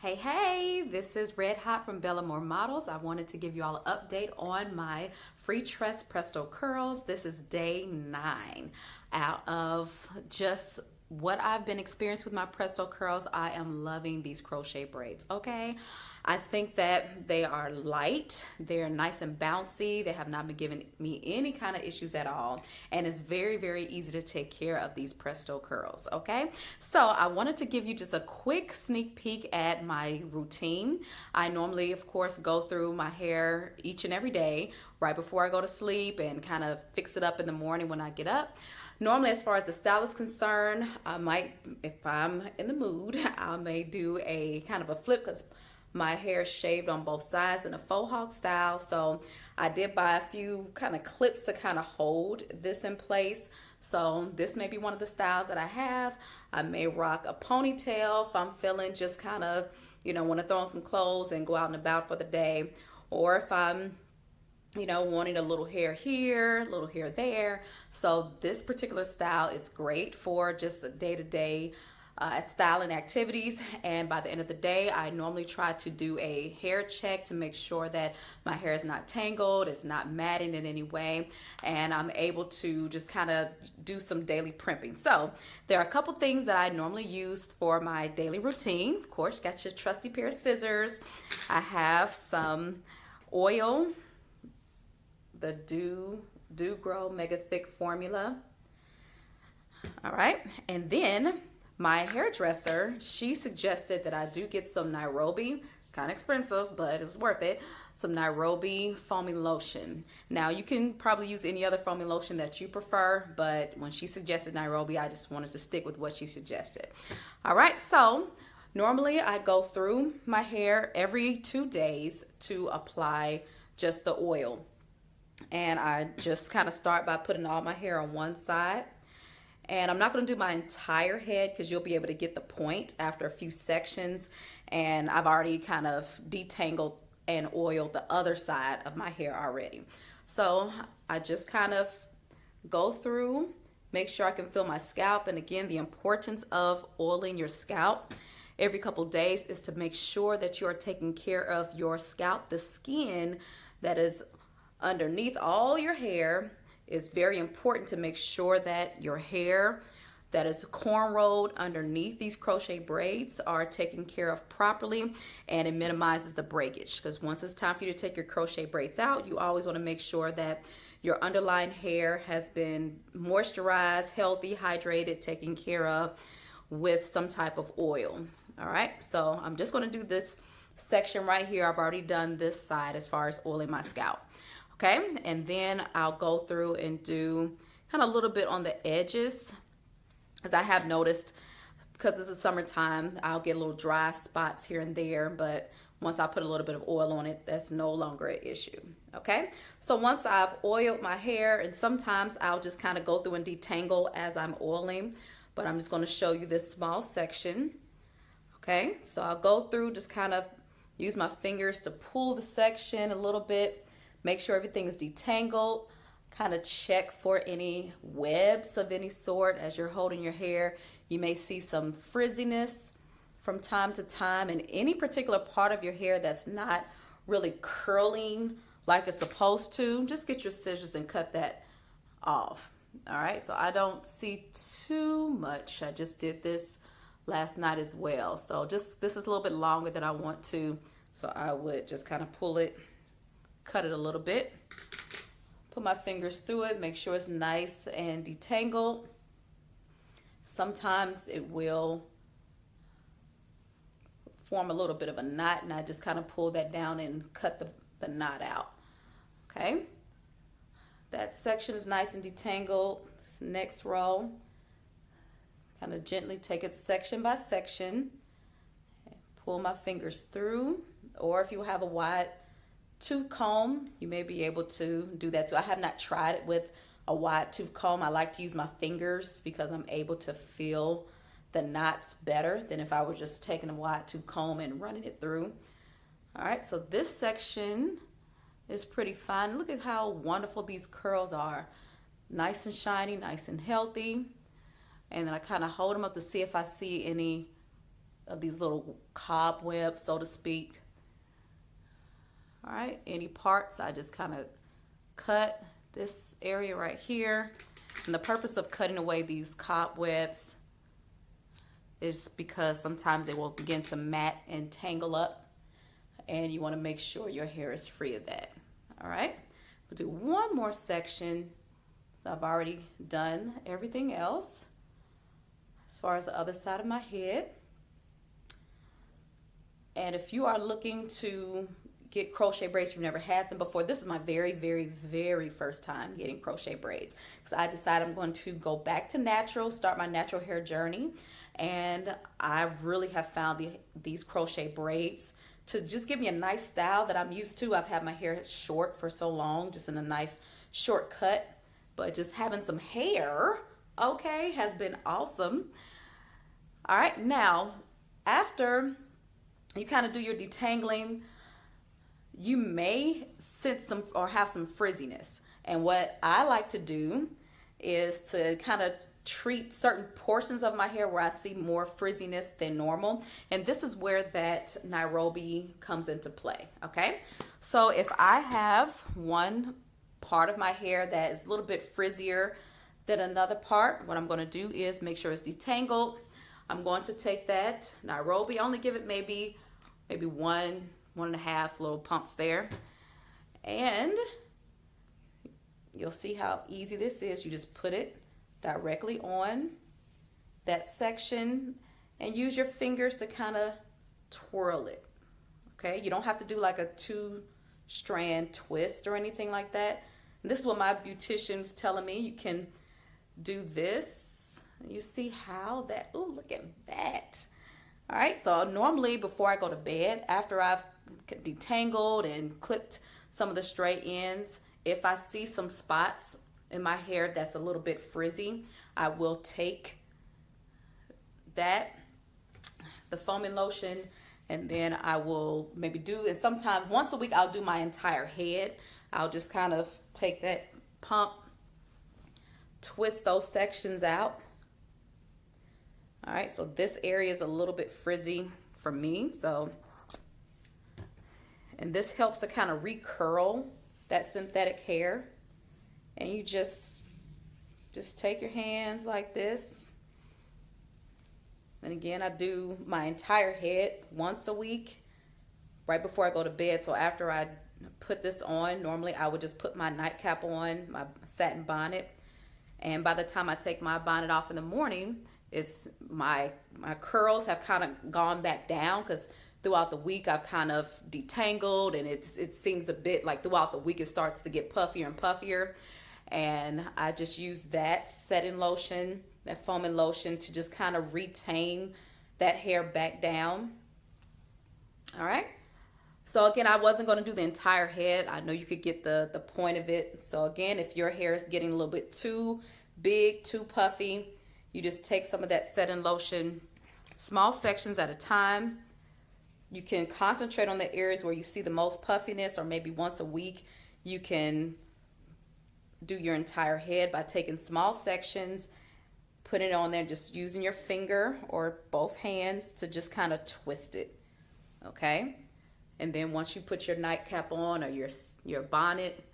Hey, this is Red Hot from Bellamore Models. I wanted to give you all an update on my Freetress Presto Curls. This is day 9 out of just what I've been experiencing with my Presto Curls. I am loving these crochet braids, okay? I think that they are light, they're nice and bouncy, they have not been giving me any kind of issues at all, and it's very, very easy to take care of these Presto Curls, okay? So I wanted to give you just a quick sneak peek at my routine. I normally, of course, go through my hair each and every day right before I go to sleep and kind of fix it up in the morning when I get up. Normally, as far as the style is concerned, I might, if I'm in the mood, I may do a kind of a flip because my hair is shaved on both sides in a faux hawk style. So I did buy a few kind of clips to kind of hold this in place. So this may be one of the styles that I have. I may rock a ponytail if I'm feeling just kind of, want to throw on some clothes and go out and about for the day. Or if I'm wanting a little hair here, a little hair there. So this particular style is great for just day-to-day styling activities. And by the end of the day, I normally try to do a hair check to make sure that my hair is not tangled, it's not matting in any way, and I'm able to just kind of do some daily primping. So there are a couple things that I normally use for my daily routine. Of course, you got your trusty pair of scissors. I have some oil, the Do Grow Mega Thick formula. All right, and then my hairdresser, she suggested that I do get some Nairobi, kind of expensive, but it's worth it, some Nairobi foaming lotion. Now, you can probably use any other foaming lotion that you prefer, but when she suggested Nairobi, I just wanted to stick with what she suggested. All right, so normally I go through my hair every 2 days to apply just the oil. And I just kind of start by putting all my hair on one side. And I'm not going to do my entire head because you'll be able to get the point after a few sections. And I've already kind of detangled and oiled the other side of my hair already. So I just kind of go through, make sure I can feel my scalp. And again, the importance of oiling your scalp every couple days is to make sure that you are taking care of your scalp. The skin that is underneath all your hair is very important to make sure that your hair that is cornrowed underneath these crochet braids are taken care of properly, and it minimizes the breakage, because once it's time for you to take your crochet braids out, you always want to make sure that your underlying hair has been moisturized, healthy, hydrated, taken care of with some type of oil. All right, so I'm just going to do this section right here. I've already done this side as far as oiling my scalp. Okay, and then I'll go through and do kind of a little bit on the edges, because I have noticed, because it's the summertime, I'll get little dry spots here and there, but once I put a little bit of oil on it, that's no longer an issue. Okay, so once I've oiled my hair, and sometimes I'll just kind of go through and detangle as I'm oiling, but I'm just going to show you this small section. Okay, so I'll go through, just kind of use my fingers to pull the section a little bit. Make sure everything is detangled. Kind of check for any webs of any sort as you're holding your hair. You may see some frizziness from time to time, and any particular part of your hair that's not really curling like it's supposed to, just get your scissors and cut that off. All right, so I don't see too much. I just did this last night as well. So just, this is a little bit longer than I want to, so I would just kind of pull it, cut it a little bit, put my fingers through it, make sure it's nice and detangled. Sometimes it will form a little bit of a knot, and I just kind of pull that down and cut the knot out. Okay, that section is nice and detangled. This next row, kind of gently take it section by section, pull my fingers through, or if you have a wide tooth comb, you may be able to do that too. I have not tried it with a wide tooth comb. I like to use my fingers because I'm able to feel the knots better than if I were just taking a wide tooth comb and running it through. All right, so this section is pretty fine. Look at how wonderful these curls are. Nice and shiny, nice and healthy. And then I kind of hold them up to see if I see any of these little cobwebs, so to speak. All right, any parts, I just kind of cut this area right here. And the purpose of cutting away these cobwebs is because sometimes they will begin to mat and tangle up, and you want to make sure your hair is free of that. All right, we'll do one more section. So I've already done everything else as far as the other side of my head. And if you are looking to get crochet braids, you've never had them before, this is my very, very, very first time getting crochet braids, because I decided I'm going to go back to natural, start my natural hair journey. And I really have found these crochet braids to just give me a nice style that I'm used to. I've had my hair short for so long, just in a nice short cut, but just having some hair, okay, has been awesome. All right, now after you kind of do your detangling, you may sense some or have some frizziness. And what I like to do is to kind of treat certain portions of my hair where I see more frizziness than normal. And this is where that Nairobi comes into play, okay? So if I have one part of my hair that is a little bit frizzier than another part, what I'm going to do is make sure it's detangled. I'm going to take that Nairobi, only give it maybe 1.5 little pumps there, and you'll see how easy this is. You just put it directly on that section and use your fingers to kind of twirl it. Okay, you don't have to do like a 2-strand twist or anything like that. And this is what my beautician's telling me. You can do this. You see how that, oh, look at that. All right, so normally before I go to bed, after I've detangled and clipped some of the straight ends, if I see some spots in my hair that's a little bit frizzy, I will take the foaming lotion, and then I will maybe and sometimes once a week I'll do my entire head. I'll just kind of take that pump, twist those sections out. All right, so this area is a little bit frizzy for me, and this helps to kind of recurl that synthetic hair. And you just take your hands like this. And again, I do my entire head once a week right before I go to bed. So after I put this on, normally I would just put my nightcap on, my satin bonnet. And by the time I take my bonnet off in the morning, it's my curls have kind of gone back down, because throughout the week I've kind of detangled, and it seems a bit like throughout the week it starts to get puffier and puffier. And I just use that setting lotion, that foaming lotion, to just kind of retain that hair back down. All right. So again, I wasn't going to do the entire head. I know you could get the point of it. So again, if your hair is getting a little bit too big, too puffy, you just take some of that setting lotion, small sections at a time. You can concentrate on the areas where you see the most puffiness, or maybe once a week you can do your entire head by taking small sections, putting it on there, just using your finger or both hands to just kind of twist it, okay? And then once you put your nightcap on or your bonnet,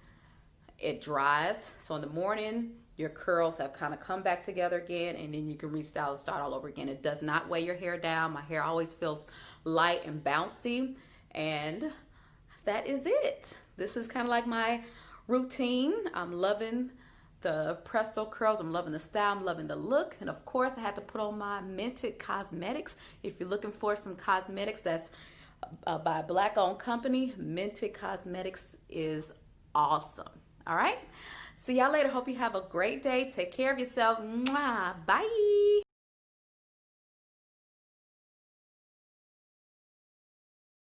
it dries. So in the morning, your curls have kind of come back together again, and then you can restyle and start all over again. It does not weigh your hair down. My hair always feels light and bouncy, and that is it. This is kind of like my routine. I'm loving the Presto curls. I'm loving the style. I'm loving the look. And of course, I had to put on my Minted Cosmetics. If you're looking for some cosmetics that's by a Black-owned company, Minted Cosmetics is awesome. All right. See y'all later. Hope you have a great day. Take care of yourself. Mwah. Bye.